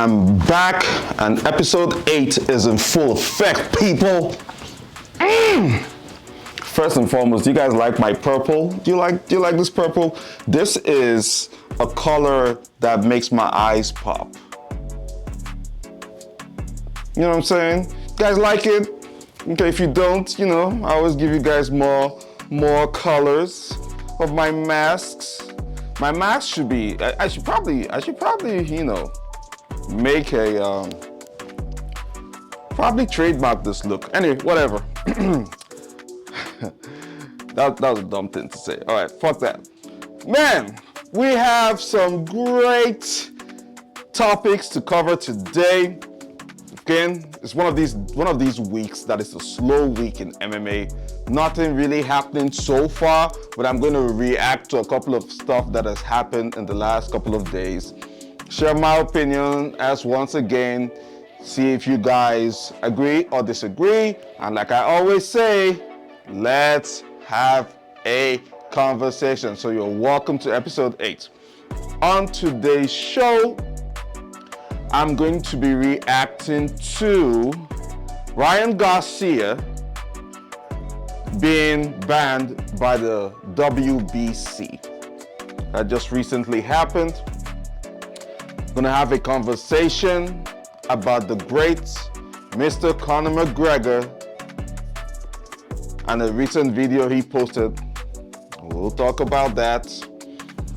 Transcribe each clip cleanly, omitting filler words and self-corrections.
am back, and episode 8 is in full effect, people. First and foremost, do you guys like my purple? Do you like this purple? This is a color that makes my eyes pop. You know what I'm saying? You guys like it? Okay, if you don't, you know, I always give you guys more colors of my masks. My mask should be, I should probably, you know, make a, probably trademark this look. Anyway, whatever. that was a dumb thing to say. All right, fuck that. Man, we have some great topics to cover today. Again, it's one of these weeks that is a slow week in MMA. Nothing really happening so far, but I'm going to react to a couple of stuff that has happened in the last couple of days. Share my opinion as once again, see if you guys agree or disagree. And like I always say, let's have a conversation. So you're welcome to episode 8. On today's show, I'm going to be reacting to Ryan Garcia being banned by the WBC. That just recently happened. Gonna have a conversation about the great Mr. Conor McGregor and a recent video he posted. We'll talk about that.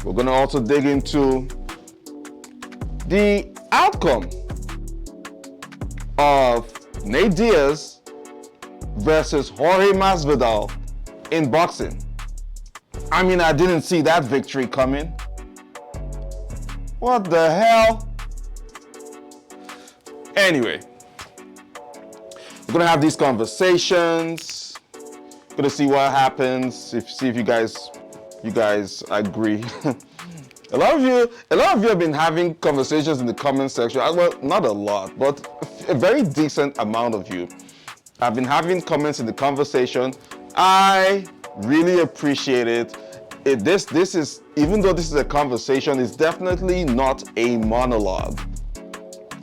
We're gonna also dig into the outcome of Diaz versus Jorge Masvidal in boxing. I mean, I didn't see that victory coming. What the hell? Anyway, we're gonna have these conversations. Gonna see what happens. See if you guys agree. A lot of you have been having conversations in the comment section. Well, not a lot, but a very decent amount of you have been having comments in the conversation. I really appreciate it. This is, even though this is a conversation, it's definitely not a monologue.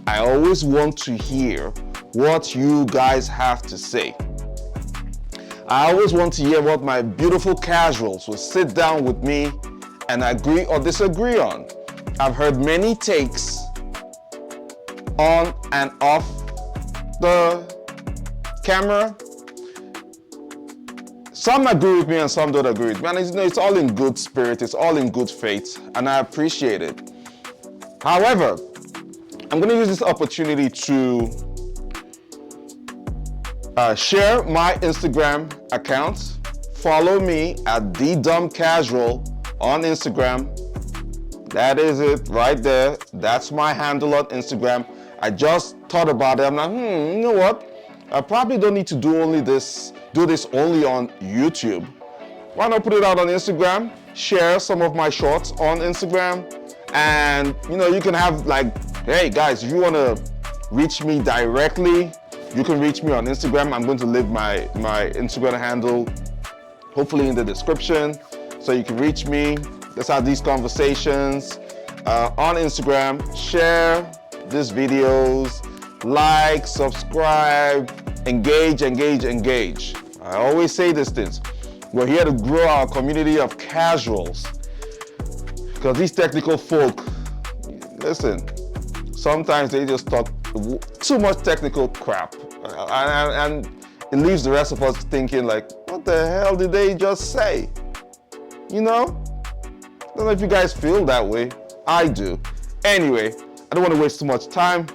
I always want to hear what you guys have to say. I always want to hear what my beautiful casuals will sit down with me and agree or disagree on. I've heard many takes on and off the camera. Some agree with me and some don't agree with me. And it's all in good spirit, it's all in good faith, and I appreciate it. However, I'm gonna use this opportunity to share my Instagram account. Follow me at TheDumbCasual on Instagram. That is it right there. That's my handle on Instagram. I just thought about it. I'm like, you know what? I probably don't need to do this only on YouTube. Why not put it out on Instagram? Share some of my shorts on Instagram. And you know, you can have like, hey guys, if you want to reach me directly, you can reach me on Instagram. I'm going to leave my Instagram handle hopefully in the description, so you can reach me. Let's have these conversations on Instagram. Share these videos, like, subscribe, engage. I always say these things. We're here to grow our community of casuals, because these technical folk, listen, sometimes they just talk too much technical crap, and it leaves the rest of us thinking like, what the hell did they just say? You know? I don't know if you guys feel that way. I do. Anyway, I don't want to waste too much time.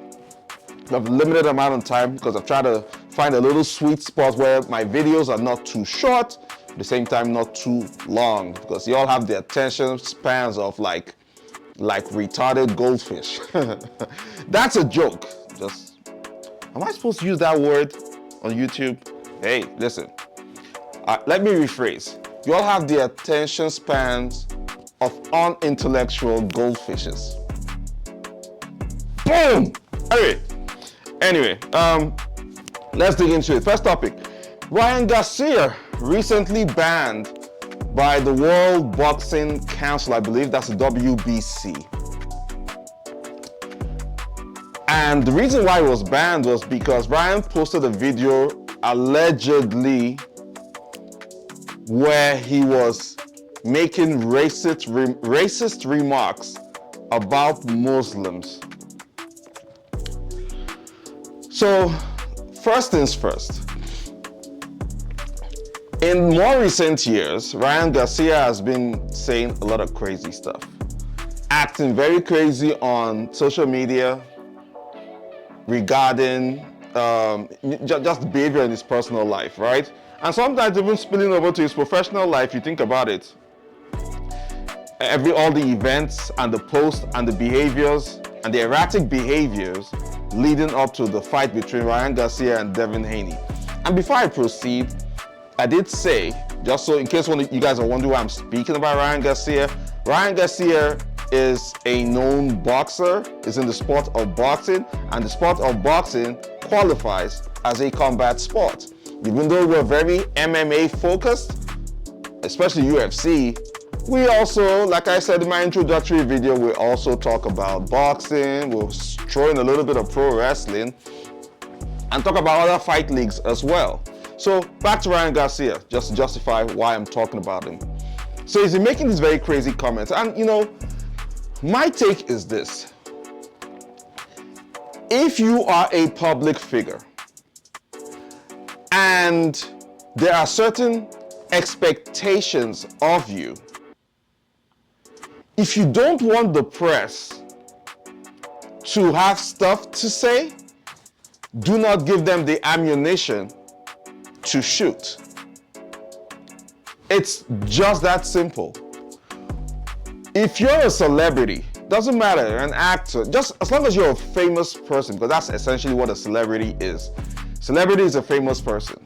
I have a limited amount of time because I've tried to find a little sweet spot where my videos are not too short, at the same time not too long, because you all have the attention spans of like retarded goldfish. That's a joke. Just, am I supposed to use that word on YouTube? Hey, listen. Let me rephrase. You all have the attention spans of unintellectual goldfishes. Boom! Anyway, let's dig into it. First topic. Ryan Garcia recently banned by the World Boxing Council. I believe that's the WBC. And the reason why it was banned was because Ryan posted a video allegedly where he was making racist remarks about Muslims. So, first things first. In more recent years, Ryan Garcia has been saying a lot of crazy stuff, acting very crazy on social media regarding just behavior in his personal life, right? And sometimes even spilling over to his professional life. You think about it. All the events and the posts and the behaviors and the erratic behaviors leading up to the fight between Ryan Garcia and Devin Haney. And before I proceed, I did say, just so in case one of you guys are wondering why I'm speaking about Ryan Garcia is a known boxer, is in the sport of boxing, and the sport of boxing qualifies as a combat sport. Even though we're very MMA focused, especially UFC, we also, like I said in my introductory video, we also talk about boxing, we'll throw in a little bit of pro wrestling, and talk about other fight leagues as well. So back to Ryan Garcia, just to justify why I'm talking about him. So he's been making these very crazy comments, and you know, my take is this. If you are a public figure and there are certain expectations of you, if you don't want the press to have stuff to say, do not give them the ammunition to shoot. It's just that simple. If you're a celebrity, doesn't matter, an actor, just as long as you're a famous person, because that's essentially what a celebrity is. Celebrity is a famous person.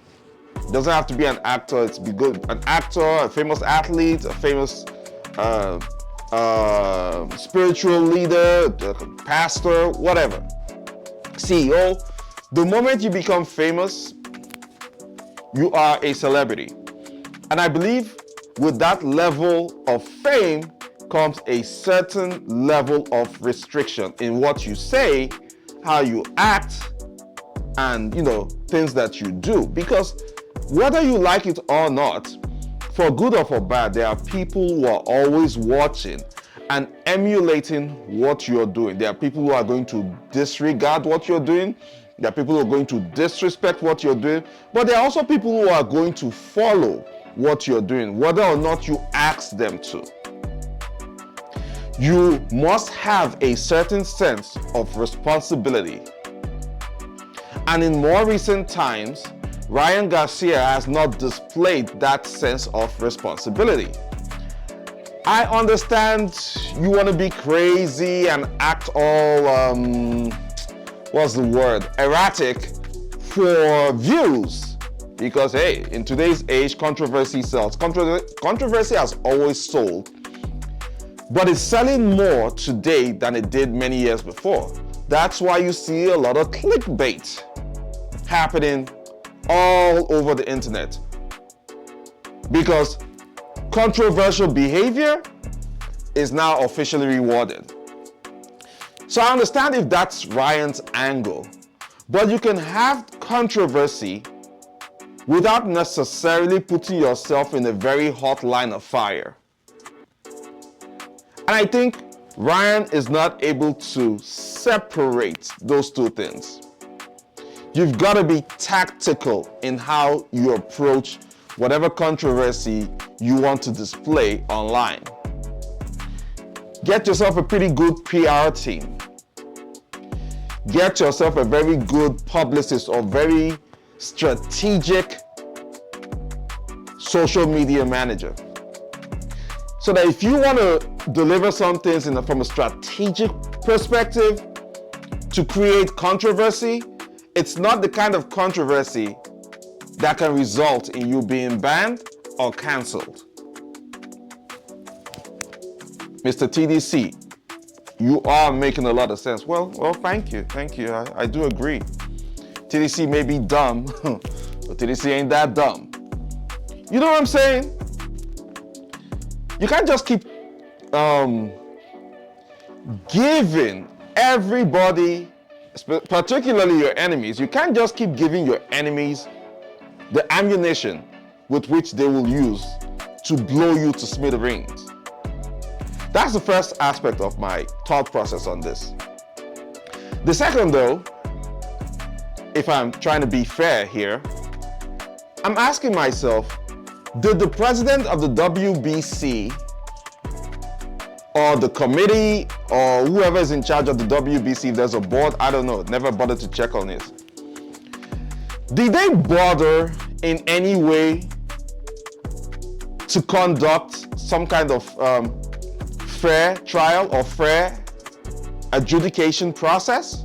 It doesn't have to be an actor, it's be good. An actor, a famous athlete, a famous spiritual leader, pastor, whatever. CEO. The moment you become famous, you are a celebrity. And I believe with that level of fame comes a certain level of restriction in what you say, how you act, and things that you do. Because whether you like it or not, for good or for bad, there are people who are always watching and emulating what you're doing. There are people who are going to disregard what you're doing. There are people who are going to disrespect what you're doing, but there are also people who are going to follow what you're doing, whether or not you ask them to. You must have a certain sense of responsibility. And in more recent times, Ryan Garcia has not displayed that sense of responsibility. I understand you want to be crazy and act all, erratic for views. Because hey, in today's age, controversy sells. Controversy has always sold, but it's selling more today than it did many years before. That's why you see a lot of clickbait happening all over the internet. Because controversial behavior is now officially rewarded. So I understand if that's Ryan's angle, but you can have controversy without necessarily putting yourself in a very hot line of fire. And I think Ryan is not able to separate those two things. You've got to be tactical in how you approach whatever controversy you want to display online. Get yourself a pretty good PR team. Get yourself a very good publicist or very strategic social media manager. So that if you want to deliver some things from a strategic perspective to create controversy, it's not the kind of controversy that can result in you being banned or canceled. Mr. TDC, you are making a lot of sense. Well, thank you. I do agree. TDC may be dumb, but TDC ain't that dumb. You know what I'm saying? You can't just keep giving everybody particularly your enemies, you can't just keep giving your enemies the ammunition with which they will use to blow you to smithereens. That's the first aspect of my thought process on this. The second, though, if I'm trying to be fair here, I'm asking myself, did the president of the WBC or the committee or whoever is in charge of the WBC, if there's a board, I don't know, never bothered to check on it. Did they bother in any way to conduct some kind of fair trial or fair adjudication process?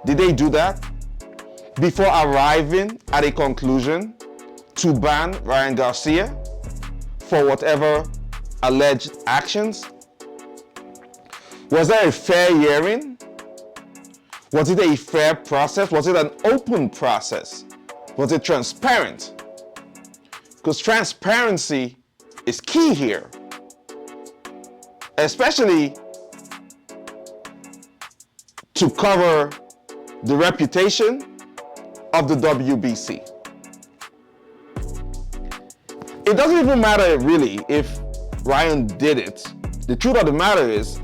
Did they do that before arriving at a conclusion to ban Ryan Garcia for whatever alleged actions? Was there a fair hearing? Was it a fair process? Was it an open process? Was it transparent? Because transparency is key here, especially to cover the reputation of the WBC. It doesn't even matter really if Ryan did it. The truth of the matter is,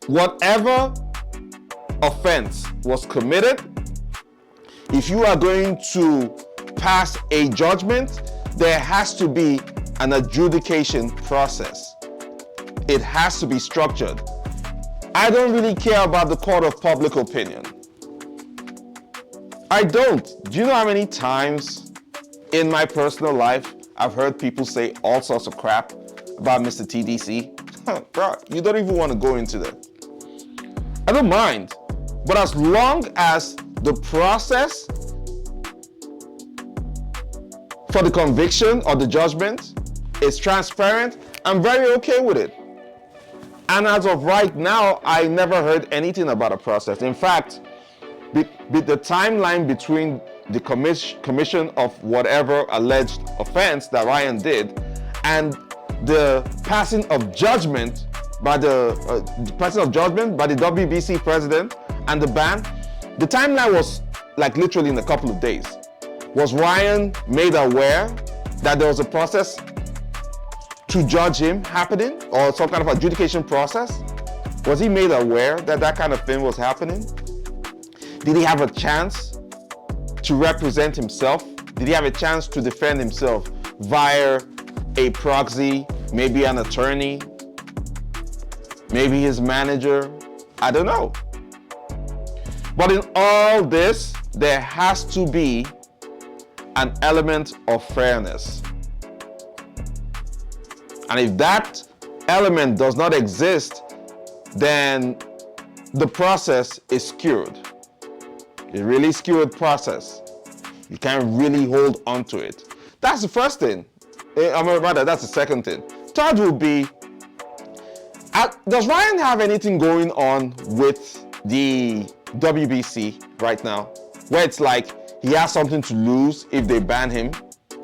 whatever offense was committed, if you are going to pass a judgment, there has to be an adjudication process. It has to be structured. I don't really care about the court of public opinion. I don't. Do you know how many times in my personal life I've heard people say all sorts of crap about Mr. TDC? Bro, you don't even want to go into that. I don't mind. But as long as the process for the conviction or the judgment is transparent, I'm very okay with it. And as of right now, I never heard anything about a process. In fact, the timeline between the commission of whatever alleged offense that Ryan did and the passing of judgment by the WBC president and the ban, the timeline was like literally in a couple of days. Was Ryan made aware that there was a process to judge him happening, or some kind of adjudication process? Was he made aware that that kind of thing was happening? Did he have a chance to represent himself? Did he have a chance to defend himself via a proxy, maybe an attorney, maybe his manager? I don't know. But in all this, there has to be an element of fairness. And if that element does not exist, then the process is skewed. A really skewed process. You can't really hold on to it. That's the first thing. Rather, that's the second thing. Third will be, does Ryan have anything going on with the WBC right now, where it's like he has something to lose if they ban him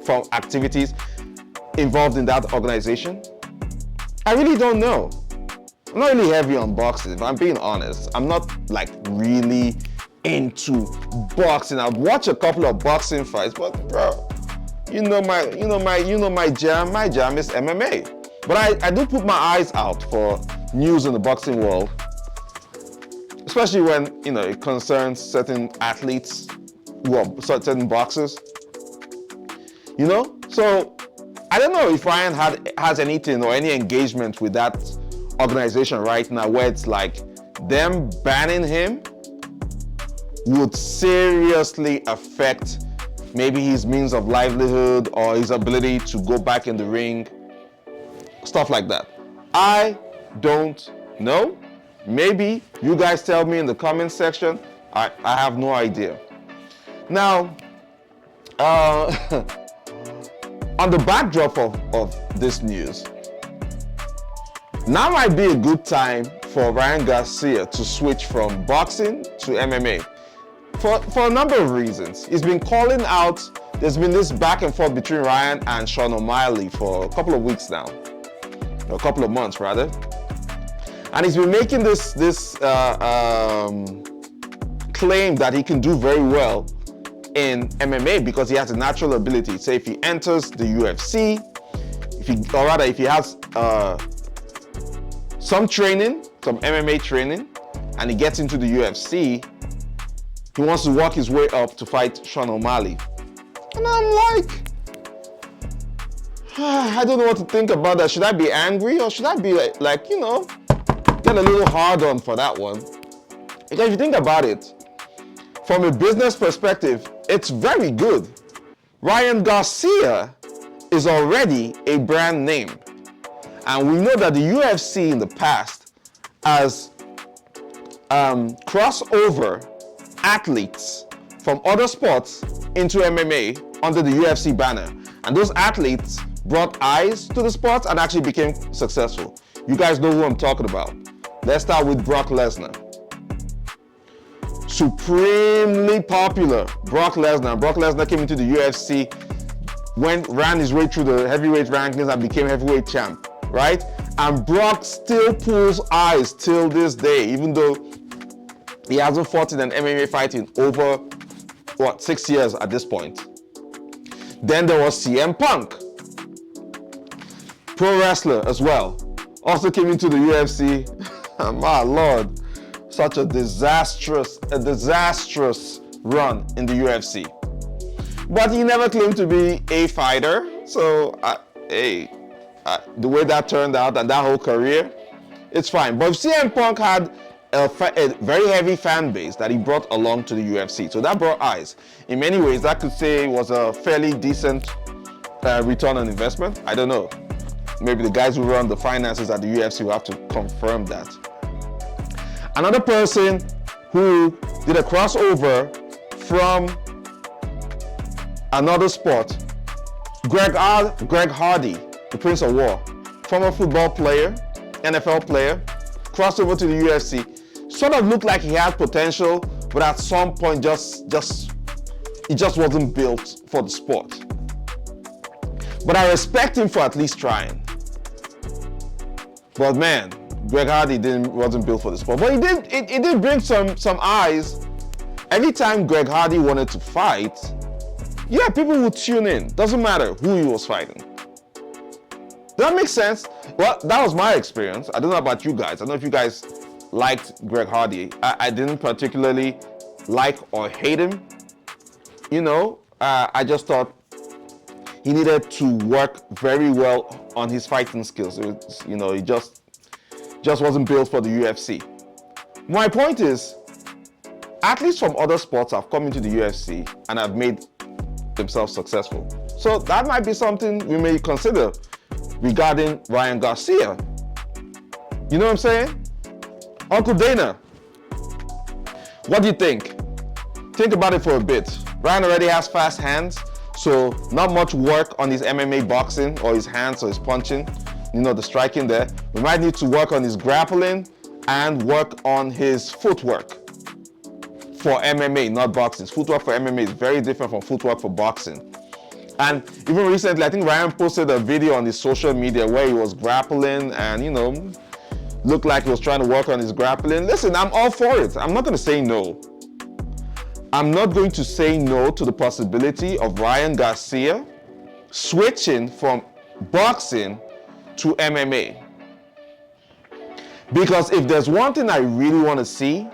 from activities involved in that organization? I really don't know. I'm not really heavy on boxing, if I'm being honest. I'm not like really into boxing. I've watched a couple of boxing fights, but bro, you know my jam. My jam is MMA. But I do put my eyes out for news in the boxing world, especially when it concerns certain athletes who are certain boxers. So I don't know if Ryan has anything or any engagement with that organization right now, where it's like them banning him would seriously affect maybe his means of livelihood or his ability to go back in the ring, stuff like that. I don't know. Maybe you guys tell me in the comment section. I have no idea. Now, on the backdrop of this news, now might be a good time for Ryan Garcia to switch from boxing to MMA for a number of reasons. He's been calling out, there's been this back and forth between Ryan and Sean O'Malley for a couple of weeks now, or a couple of months rather. And he's been making this claim that he can do very well in MMA because he has a natural ability. Say if he enters the UFC, if he has some training, some MMA training, and he gets into the UFC, he wants to work his way up to fight Sean O'Malley. And I'm like, I don't know what to think about that. Should I be angry or should I be like, you know, get a little hard on for that one? Because if you think about it, from a business perspective, it's very good. Ryan Garcia is already a brand name. And we know that the UFC in the past has crossover athletes from other sports into MMA under the UFC banner. And those athletes brought eyes to the sport and actually became successful. You guys know who I'm talking about. Let's start with Brock Lesnar. Supremely popular, Brock Lesnar. Brock Lesnar came into the UFC, ran his way through the heavyweight rankings and became heavyweight champ, right? And Brock still pulls eyes till this day, even though he hasn't fought in an MMA fight in over, 6 years at this point. Then there was CM Punk, pro wrestler as well. Also came into the UFC. My Lord, such a disastrous run in the UFC. But he never claimed to be a fighter. So, the way that turned out and that whole career, it's fine. But CM Punk had a very heavy fan base that he brought along to the UFC. So that brought eyes. In many ways, that could say was a fairly decent return on investment. I don't know. Maybe the guys who run the finances at the UFC will have to confirm that. Another person who did a crossover from another sport, Greg Hardy, the Prince of War, former football player, NFL player, crossed over to the UFC. Sort of looked like he had potential, but at some point he just wasn't built for the sport. But I respect him for at least trying. But man, Greg Hardy wasn't built for the sport. But it did bring some eyes. Every time Greg Hardy wanted to fight, yeah, people would tune in. Doesn't matter who he was fighting. Does that make sense? Well, that was my experience. I don't know about you guys. I don't know if you guys liked Greg Hardy. I didn't particularly like or hate him. You know, I just thought he needed to work very well on his fighting skills. You know, he just wasn't built for the UFC. My point is, athletes from other sports have come into the UFC and have made themselves successful. So that might be something we may consider regarding Ryan Garcia. You know what I'm saying? Uncle Dana, what do you think? Think about it for a bit. Ryan already has fast hands, so not much work on his MMA boxing or his hands or his punching, you know, the striking there. We might need to work on his grappling and work on his footwork for MMA, not boxing. Footwork for MMA is very different from footwork for boxing. And even recently, I think Ryan posted a video on his social media where he was grappling and, you know, looked like he was trying to work on his grappling. Listen, I'm all for it. I'm not going to say no. I'm not going to say no to the possibility of Ryan Garcia switching from boxing to MMA. Because if there's one thing I really want to see,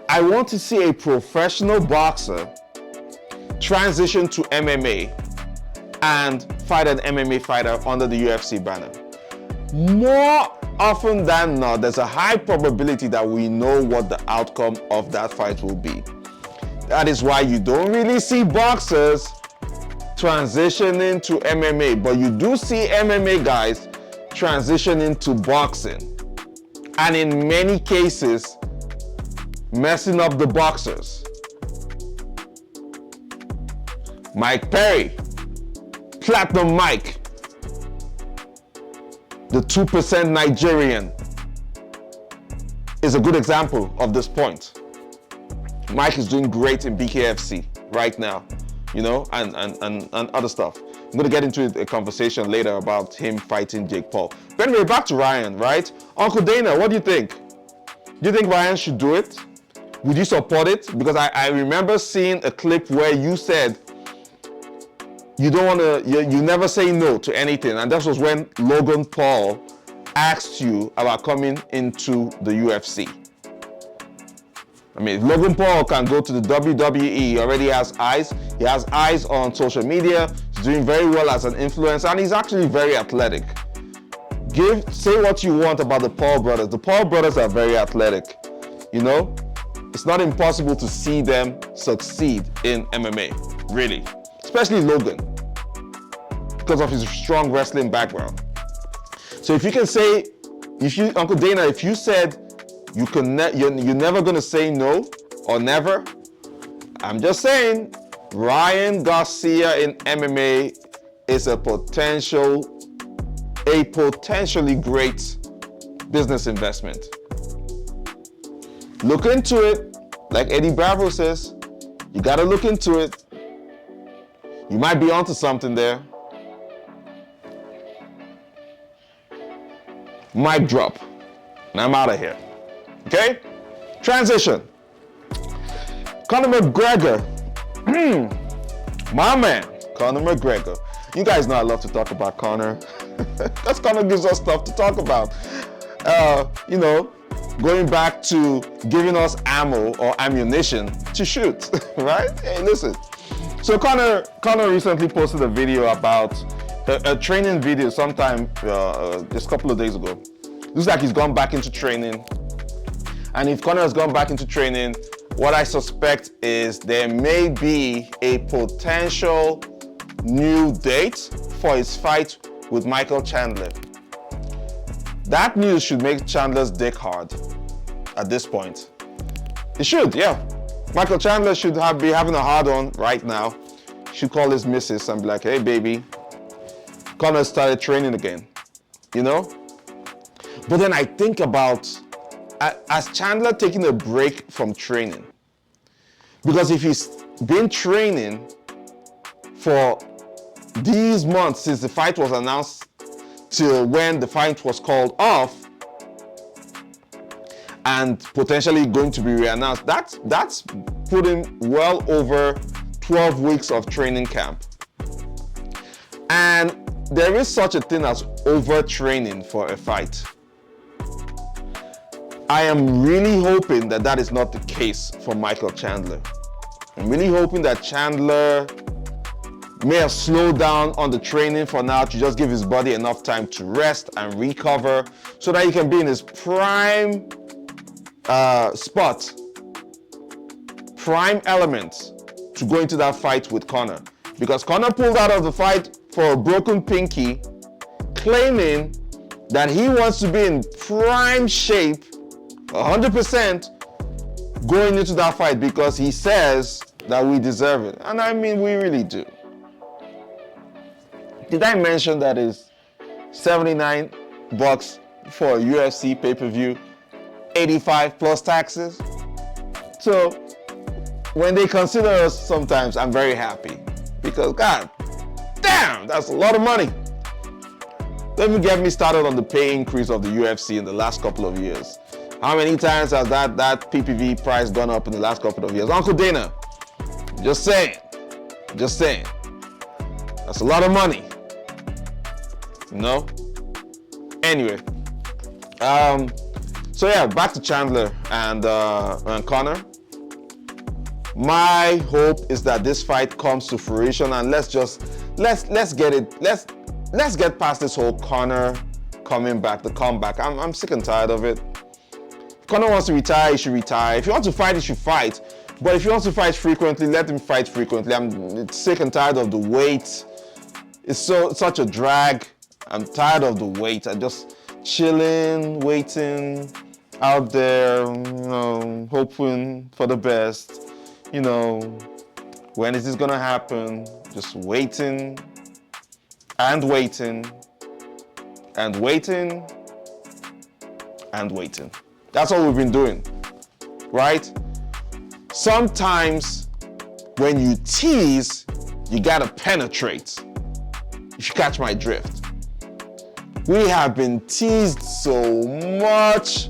I want to see a professional boxer transition to MMA and fight an MMA fighter under the UFC banner. More often than not, there's a high probability that we know what the outcome of that fight will be. That is why you don't really see boxers transitioning to MMA, but you do see MMA guys transitioning to boxing. And in many cases, messing up the boxers. Mike Perry, Platinum Mike, the 2% Nigerian, is a good example of this point. Mike is doing great in BKFC right now, you know, and other stuff. I'm going to get into a conversation later about him fighting Jake Paul. But anyway, back to Ryan, right? Uncle Dana, what do you think? Do you think Ryan should do it? Would you support it? Because I remember seeing a clip where you said you don't want to, you never say no to anything. And that was when Logan Paul asked you about coming into the UFC. I mean, if Logan Paul can go to the WWE, he already has eyes. He has eyes on social media. He's doing very well as an influencer, and he's actually very athletic. Say what you want about the Paul brothers. The Paul brothers are very athletic. You know, it's not impossible to see them succeed in MMA, really. Especially Logan, because of his strong wrestling background. So if you can say, Uncle Dana, if you said you're never gonna say no or never, I'm just saying, Ryan Garcia in MMA is a potentially great business investment. Look into it, like Eddie Bravo says, you gotta look into it. You might be onto something there. Mic drop, and I'm out of here. Okay? Transition. Conor McGregor. My man, Conor McGregor. You guys know I love to talk about Conor. Because Conor gives us stuff to talk about. You know, going back to giving us ammo or ammunition to shoot, right? Hey, listen. So Conor recently posted a video about a training video sometime just a couple of days ago. Looks like he's gone back into training. And if Conor has gone back into training, what I suspect is there may be a potential new date for his fight with Micheal Chandler. That news should make Chandler's dick hard at this point. It should, yeah. Micheal Chandler should be having a hard-on right now. Should call his missus and be like, hey baby, Conor started training again, you know? But then I think about, as Chandler taking a break from training? Because if he's been training for these months since the fight was announced till when the fight was called off and potentially going to be reannounced, that's putting well over 12 weeks of training camp. And there is such a thing as overtraining for a fight. I am really hoping that that is not the case for Micheal Chandler. I'm really hoping that Chandler may have slowed down on the training for now to just give his body enough time to rest and recover so that he can be in his prime spot, prime elements to go into that fight with Conor. Because Conor pulled out of the fight for a broken pinky, claiming that he wants to be in prime shape 100% going into that fight because he says that we deserve it. And I mean, we really do. Did I mention that is $79 for a UFC pay-per-view, 85 plus taxes? So when they consider us sometimes, I'm very happy because God damn, that's a lot of money. Let me get me started on the pay increase of the UFC in the last couple of years. How many times has that PPV price gone up in the last couple of years? Uncle Dana, just saying. That's a lot of money, you know? Anyway, so yeah, back to Chandler and Conor. My hope is that this fight comes to fruition and let's get past this whole Conor coming back, the comeback. I'm sick and tired of it. If Conor wants to retire, he should retire. If he wants to fight, he should fight. But if he wants to fight frequently, let him fight frequently. I'm sick and tired of the wait. It's such a drag. I'm tired of the wait. I'm just chilling, waiting, out there, you know, hoping for the best. You know, when is this gonna happen? Just waiting and waiting and waiting and waiting. That's all we've been doing, right? Sometimes when you tease, you gotta penetrate. If you catch my drift. We have been teased so much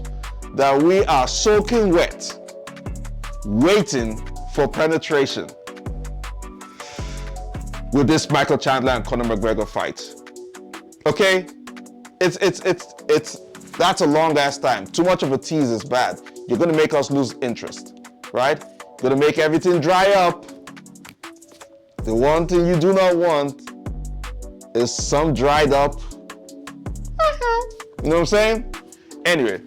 that we are soaking wet. waiting for penetration with this Micheal Chandler and Conor McGregor fight. Okay? That's a long ass time. Too much of a tease is bad. You're gonna make us lose interest, right? You're gonna make everything dry up. The one thing you do not want is some dried up. You know what I'm saying? Anyway,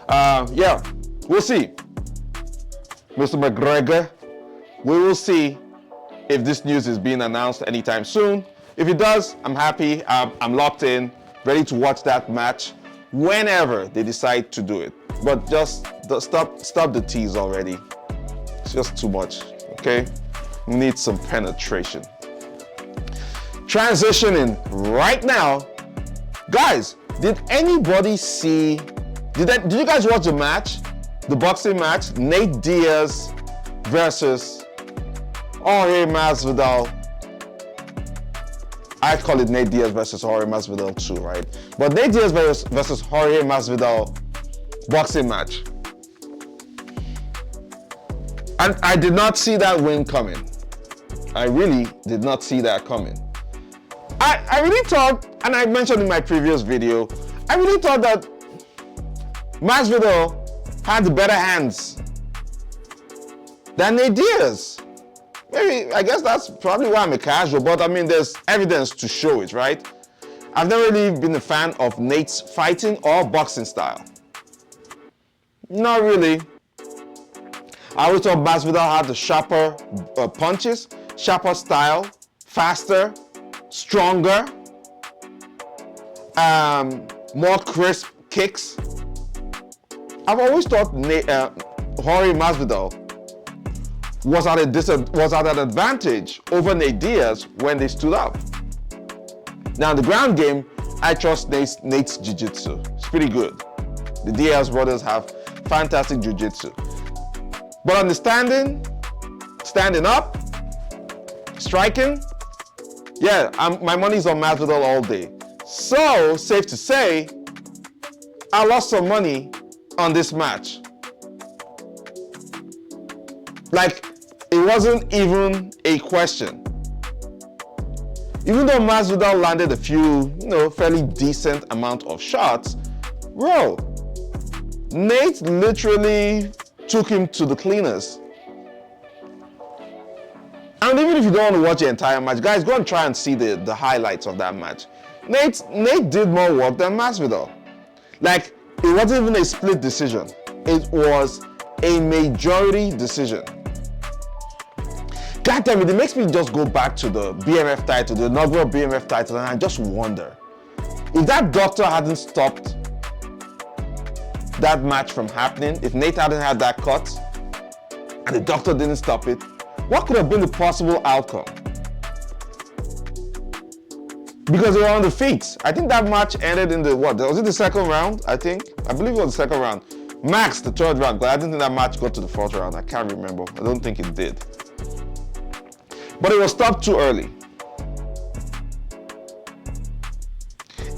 yeah, we'll see. Mr. McGregor, we will see if this news is being announced anytime soon. If it does, I'm happy. I'm locked in, ready to watch that match whenever they decide to do it. But just stop the tease already. It's just too much, okay? We need some penetration. Transitioning right now. Guys, did anybody see, did you guys watch the match? The boxing match? Nate Diaz versus Jorge Masvidal. I call it Nate Diaz versus Jorge Masvidal too, right? But Nate Diaz versus Jorge Masvidal boxing match. And I did not see that win coming. I really did not see that coming. I really thought, and I mentioned in my previous video, I really thought that Masvidal had the better hands than Nate Diaz. Maybe, I guess that's probably why I'm a casual, but I mean, there's evidence to show it, right? I've never really been a fan of Nate's fighting or boxing style. Not really. I always thought Masvidal had the sharper punches, sharper style, faster, stronger, more crisp kicks. I've always thought Jorge Masvidal was at an advantage over Nate Diaz when they stood up. Now in the ground game, I trust Nate's jiu-jitsu. It's pretty good. The Diaz brothers have fantastic jiu-jitsu. But on the standing up, striking, yeah, my money's on Masvidal all day. So, safe to say, I lost some money on this match. Like, it wasn't even a question. Even though Masvidal landed a few, fairly decent amount of shots, bro, Nate literally took him to the cleaners. And even if you don't want to watch the entire match, guys, go and try and see the highlights of that match. Nate did more work than Masvidal. Like, it wasn't even a split decision. It was a majority decision. God damn it makes me just go back to the BMF title, the inaugural BMF title, and I just wonder, if that doctor hadn't stopped that match from happening, if Nate hadn't had that cut, and the doctor didn't stop it, what could have been the possible outcome? Because they were on the feet. I think that match ended in was it the second round, I believe it was the second round. Max, the third round, but I didn't think that match got to the fourth round. I can't remember. I don't think it did. But it was stopped too early.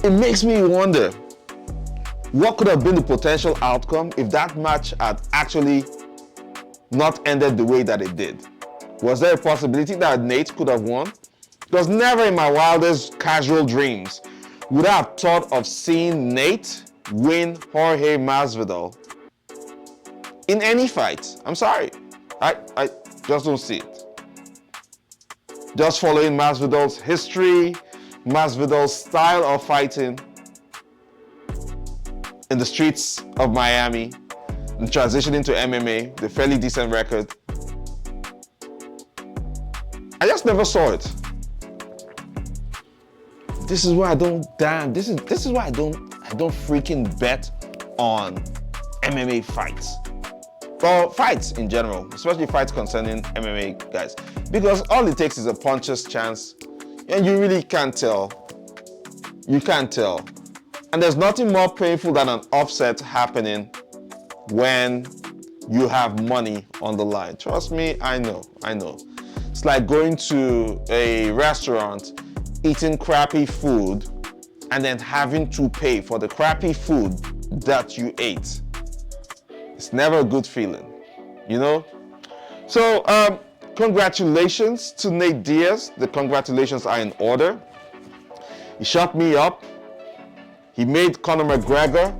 It makes me wonder, what could have been the potential outcome if that match had actually not ended the way that it did? Was there a possibility that Nate could have won? Because never in my wildest casual dreams would I have thought of seeing Nate win Jorge Masvidal in any fight. I'm sorry. I just don't see it. Just following Masvidal's history, Masvidal's style of fighting in the streets of Miami, and transitioning to MMA, the fairly decent record. I just never saw it. This is why I don't why I don't freaking bet on MMA fights. Or fights in general, especially fights concerning MMA guys. Because all it takes is a puncher's chance, and you really can't tell. You can't tell. And there's nothing more painful than an upset happening when you have money on the line. Trust me, I know. It's like going to a restaurant, eating crappy food, and then having to pay for the crappy food that you ate. It's never a good feeling. you know? So, congratulations to Nate Diaz. The congratulations are in order. He shut me up. He made Conor McGregor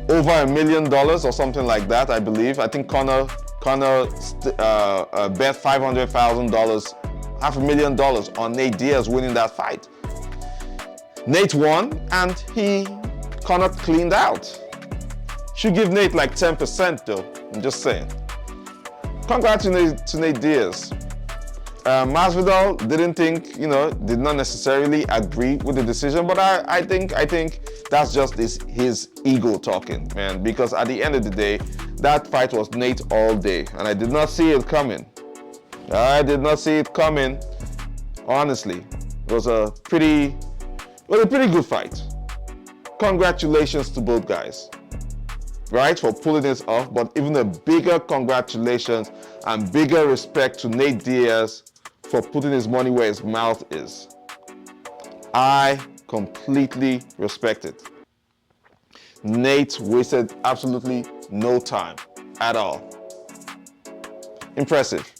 over $1 million or something like that, I believe. I think Conor bet $500,000, $500,000 on Nate Diaz winning that fight. Nate won, and Conor cleaned out. Should give Nate like 10% though, I'm just saying. Congrats to Nate Diaz. Masvidal did not necessarily agree with the decision, but I think that's just his ego talking, man, because at the end of the day, that fight was Nate all day, and I did not see it coming. Honestly. It was a pretty good fight. Congratulations to both guys, right, for pulling this off, but even a bigger congratulations and bigger respect to Nate Diaz for putting his money where his mouth is. I completely respect it. Nate wasted absolutely no time at all. Impressive.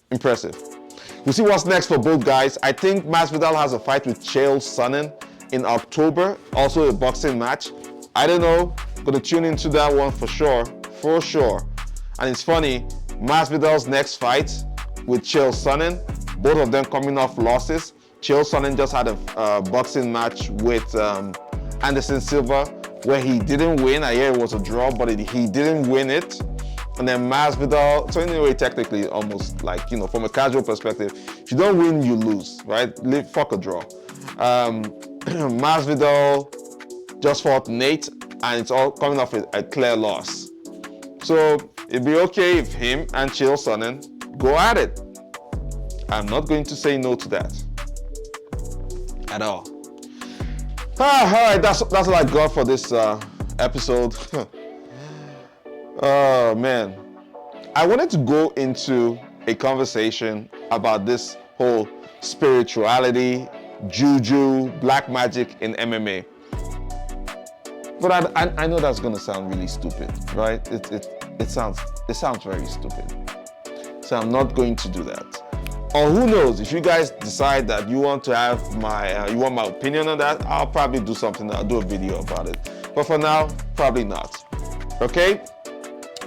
We'll see what's next for both guys. I think Masvidal has a fight with Chael Sonnen in October, also a boxing match. I don't know, gonna tune into that one for sure. And it's funny, Masvidal's next fight with Chael Sonnen, both of them coming off losses. Chael Sonnen just had a boxing match with Anderson Silva where he didn't win. I hear it was a draw, but he didn't win it. And then Masvidal, so anyway, technically almost like, from a casual perspective, if you don't win, you lose, right? Fuck a draw. Masvidal just fought Nate, and it's all coming off a clear loss. So it'd be okay if him and Chael Sonnen go at it. I'm not going to say no to that at all. All right, that's all I got for this episode. Oh man, I wanted to go into a conversation about this whole spirituality, juju, black magic in MMA. But I know that's gonna sound really stupid, right? It sounds very stupid. So I'm not going to do that. Or who knows, if you guys decide that you want to have my opinion on that, I'll probably do something. I'll do a video about it. But for now, probably not. Okay?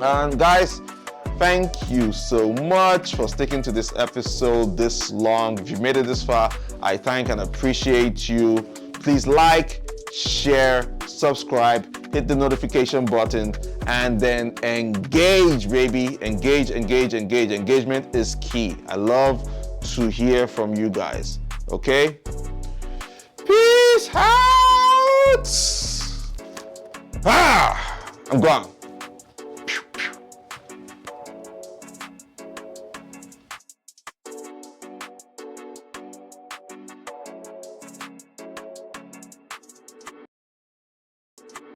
And guys, thank you so much for sticking to this episode this long. If you made it this far, I thank and appreciate you. Please like, share, subscribe, hit the notification button, and then engage, baby. Engage. Engagement is key. I love to hear from you guys. Okay? Peace out. I'm gone.